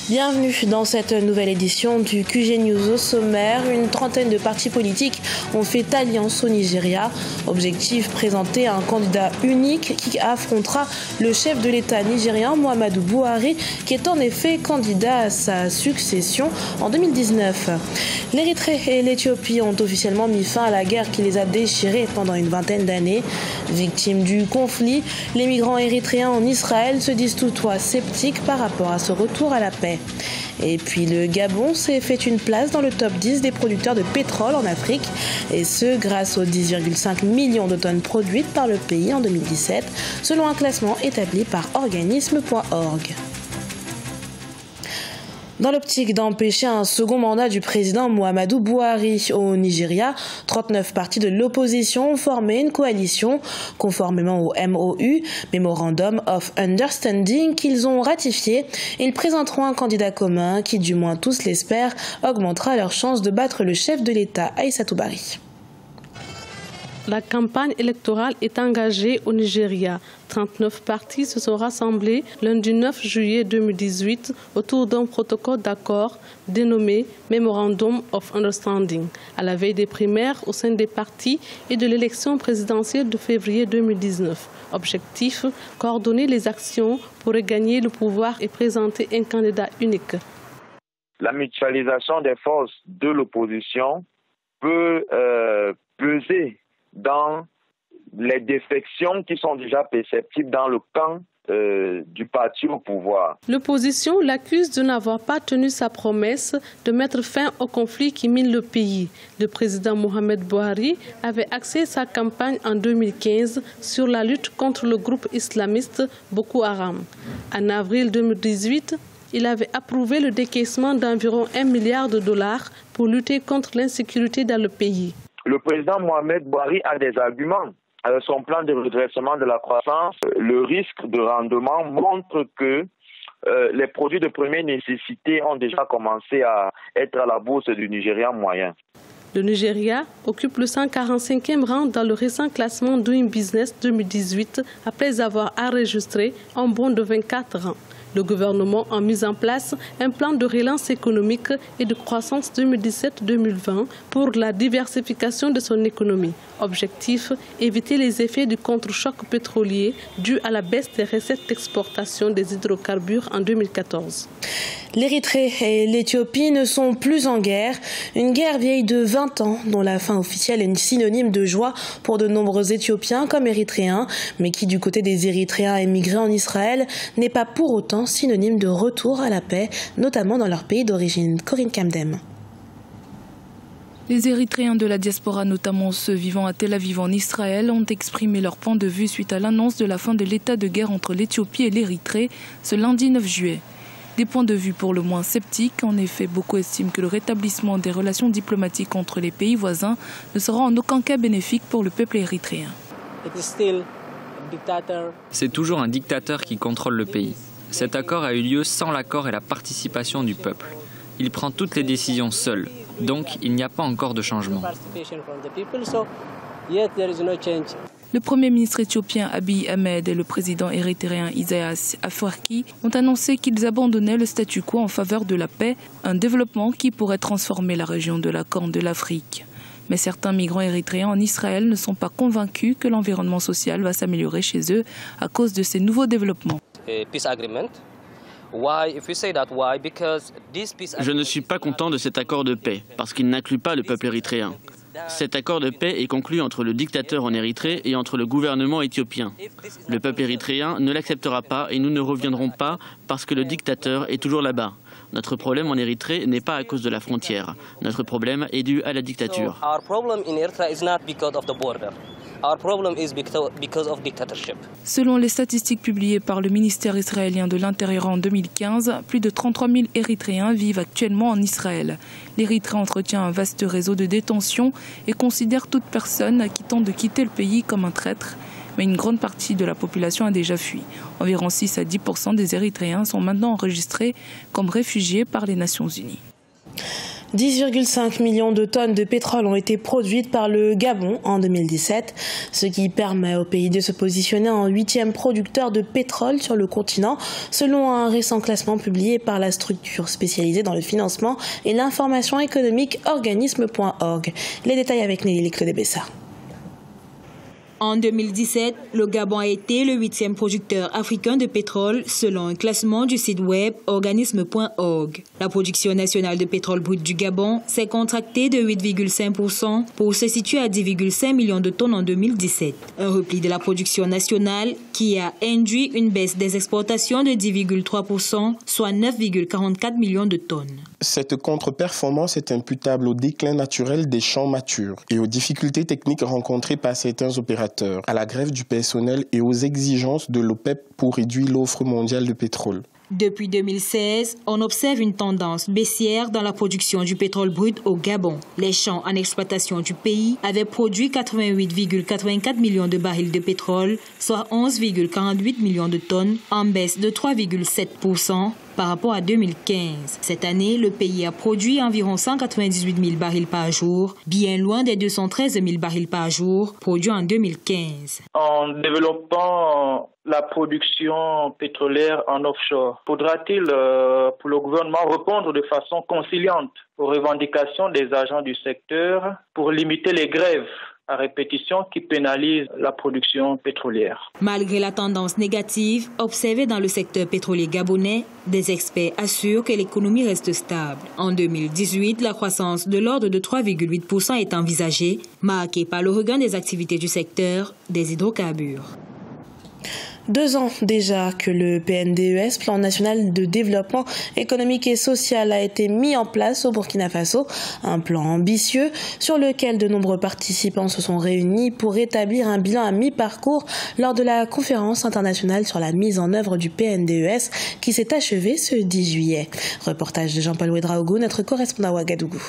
Bienvenue dans cette nouvelle édition du QG News. Au sommaire, une trentaine de partis politiques ont fait alliance au Nigeria. Objectif, présenter un candidat unique qui affrontera le chef de l'État nigérien, Muhammadu Buhari, qui est en effet candidat à sa succession en 2019. L'Érythrée et l'Éthiopie ont officiellement mis fin à la guerre qui les a déchirés pendant une vingtaine d'années. Victimes du conflit, les migrants érythréens en Israël se disent toutefois sceptiques par rapport à ce retour à la paix. Et puis le Gabon s'est fait une place dans le top 10 des producteurs de pétrole en Afrique, et ce grâce aux 10,5 millions de tonnes produites par le pays en 2017, selon un classement établi par organisme.org. Dans l'optique d'empêcher un second mandat du président Muhammadu Buhari au Nigeria, 39 partis de l'opposition ont formé une coalition conformément au MOU, Memorandum of Understanding, qu'ils ont ratifié. Ils présenteront un candidat commun qui, du moins tous l'espèrent, augmentera leurs chances de battre le chef de l'État, Aïssatou Bari. La campagne électorale est engagée au Nigeria. 39 partis se sont rassemblés lundi 9 juillet 2018 autour d'un protocole d'accord dénommé Memorandum of Understanding, à la veille des primaires au sein des partis et de l'élection présidentielle de février 2019. Objectif, coordonner les actions pour regagner le pouvoir et présenter un candidat unique. La mutualisation des forces de l'opposition peut peser dans les défections qui sont déjà perceptibles dans le camp du parti au pouvoir. L'opposition l'accuse de n'avoir pas tenu sa promesse de mettre fin au conflit qui mine le pays. Le président Mohamed Buhari avait axé sa campagne en 2015 sur la lutte contre le groupe islamiste Boko Haram. En avril 2018, il avait approuvé le décaissement d'environ 1 milliard de dollars pour lutter contre l'insécurité dans le pays. Le président Mohamed Buhari a des arguments. Son plan de redressement de la croissance, le risque de rendement montre que les produits de première nécessité ont déjà commencé à être à la bourse du Nigeria moyen. Le Nigeria occupe le 145e rang dans le récent classement Doing Business 2018 après avoir enregistré un bond de 24 rangs. Le gouvernement a mis en place un plan de relance économique et de croissance 2017-2020 pour la diversification de son économie. Objectif, éviter les effets du contre-choc pétrolier dû à la baisse des recettes d'exportation des hydrocarbures en 2014. L'Érythrée et l'Éthiopie ne sont plus en guerre. Une guerre vieille de 20 ans, dont la fin officielle est synonyme de joie pour de nombreux Éthiopiens comme Érythréens, mais qui, du côté des Érythréens émigrés en Israël, n'est pas pour autant synonyme de retour à la paix, notamment dans leur pays d'origine. Corinne Kamdem. Les Érythréens de la diaspora, notamment ceux vivant à Tel Aviv en Israël, ont exprimé leur point de vue suite à l'annonce de la fin de l'état de guerre entre l'Éthiopie et l'Érythrée ce lundi 9 juillet. Des points de vue pour le moins sceptiques. En effet, beaucoup estiment que le rétablissement des relations diplomatiques entre les pays voisins ne sera en aucun cas bénéfique pour le peuple érythréen. C'est toujours un dictateur qui contrôle le pays. Cet accord a eu lieu sans l'accord et la participation du peuple. Il prend toutes les décisions seul, donc il n'y a pas encore de changement. Le Premier ministre éthiopien Abiy Ahmed et le président érythréen Isaias Afwerki ont annoncé qu'ils abandonnaient le statu quo en faveur de la paix, un développement qui pourrait transformer la région de la Corne de l'Afrique. Mais certains migrants érythréens en Israël ne sont pas convaincus que l'environnement social va s'améliorer chez eux à cause de ces nouveaux développements. Je ne suis pas content de cet accord de paix, parce qu'il n'inclut pas le peuple érythréen. Cet accord de paix est conclu entre le dictateur en Érythrée et entre le gouvernement éthiopien. Le peuple érythréen ne l'acceptera pas et nous ne reviendrons pas parce que le dictateur est toujours là-bas. Notre problème en Érythrée n'est pas à cause de la frontière. Notre problème est dû à la dictature. Selon les statistiques publiées par le ministère israélien de l'Intérieur en 2015, plus de 33 000 Érythréens vivent actuellement en Israël. L'Érythrée entretient un vaste réseau de détention et considère toute personne qui tente de quitter le pays comme un traître. Mais une grande partie de la population a déjà fui. Environ 6 à 10% des Érythréens sont maintenant enregistrés comme réfugiés par les Nations Unies. 10,5 millions de tonnes de pétrole ont été produites par le Gabon en 2017, ce qui permet au pays de se positionner en 8e producteur de pétrole sur le continent, selon un récent classement publié par la structure spécialisée dans le financement et l'information économique organisme.org. Les détails avec Nelly Leclerc-Debessa. En 2017, le Gabon a été le 8e producteur africain de pétrole selon un classement du site web organisme.org. La production nationale de pétrole brut du Gabon s'est contractée de 8,5% pour se situer à 10,5 millions de tonnes en 2017. Un repli de la production nationale qui a induit une baisse des exportations de 10,3%, soit 9,44 millions de tonnes. Cette contre-performance est imputable au déclin naturel des champs matures et aux difficultés techniques rencontrées par certains opérateurs, à la grève du personnel et aux exigences de l'OPEP pour réduire l'offre mondiale de pétrole. Depuis 2016, on observe une tendance baissière dans la production du pétrole brut au Gabon. Les champs en exploitation du pays avaient produit 88,84 millions de barils de pétrole, soit 11,48 millions de tonnes, en baisse de 3,7% par rapport à 2015. Cette année, le pays a produit environ 198 000 barils par jour, bien loin des 213 000 barils par jour produits en 2015. En développant la production pétrolière en offshore, faudra-t-il pour le gouvernement répondre de façon conciliante aux revendications des agents du secteur pour limiter les grèves à répétition qui pénalisent la production pétrolière? Malgré la tendance négative observée dans le secteur pétrolier gabonais, des experts assurent que l'économie reste stable. En 2018, la croissance de l'ordre de 3,8% est envisagée, marquée par le regain des activités du secteur des hydrocarbures. 2 ans déjà que le PNDES, Plan national de développement économique et social, a été mis en place au Burkina Faso. Un plan ambitieux sur lequel de nombreux participants se sont réunis pour établir un bilan à mi-parcours lors de la conférence internationale sur la mise en œuvre du PNDES qui s'est achevée ce 10 juillet. Reportage de Jean-Paul Ouedraogo, notre correspondant à Ouagadougou.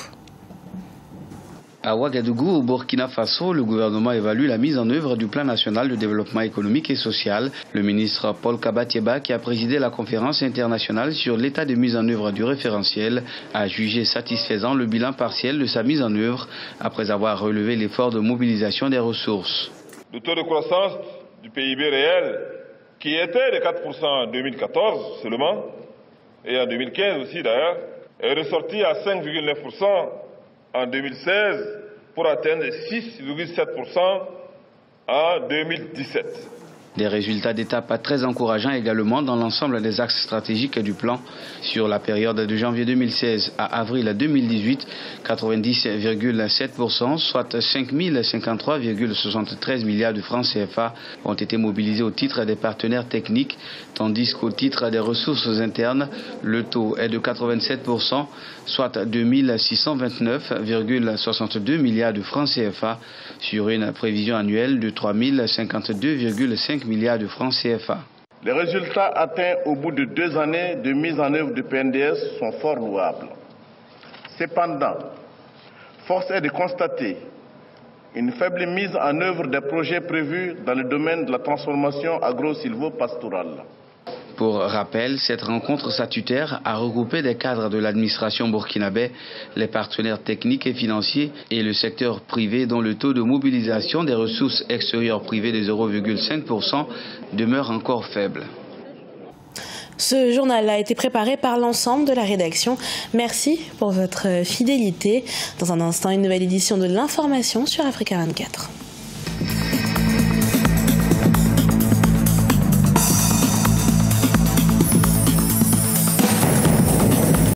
À Ouagadougou, au Burkina Faso, le gouvernement évalue la mise en œuvre du plan national de développement économique et social. Le ministre Paul Kabatieba, qui a présidé la conférence internationale sur l'état de mise en œuvre du référentiel, a jugé satisfaisant le bilan partiel de sa mise en œuvre après avoir relevé l'effort de mobilisation des ressources. Le taux de croissance du PIB réel, qui était de 4% en 2014 seulement, et en 2015 aussi d'ailleurs, est ressorti à 5,9% en 2016 pour atteindre 6,7% en 2017. Des résultats d'étape très encourageants également dans l'ensemble des axes stratégiques du plan. Sur la période de janvier 2016 à avril 2018, 90,7%, soit 5 053,73 milliards de francs CFA ont été mobilisés au titre des partenaires techniques, tandis qu'au titre des ressources internes, le taux est de 87%, soit 2 629,62 milliards de francs CFA sur une prévision annuelle de 3 052,5 milliards de francs CFA. Les résultats atteints au bout de 2 années de mise en œuvre du PNDS sont fort louables. Cependant, force est de constater une faible mise en œuvre des projets prévus dans le domaine de la transformation agro-silvo-pastorale. Pour rappel, cette rencontre statutaire a regroupé des cadres de l'administration burkinabé, les partenaires techniques et financiers et le secteur privé dont le taux de mobilisation des ressources extérieures privées de 0,5% demeure encore faible. Ce journal a été préparé par l'ensemble de la rédaction. Merci pour votre fidélité. Dans un instant, une nouvelle édition de l'information sur Africa 24.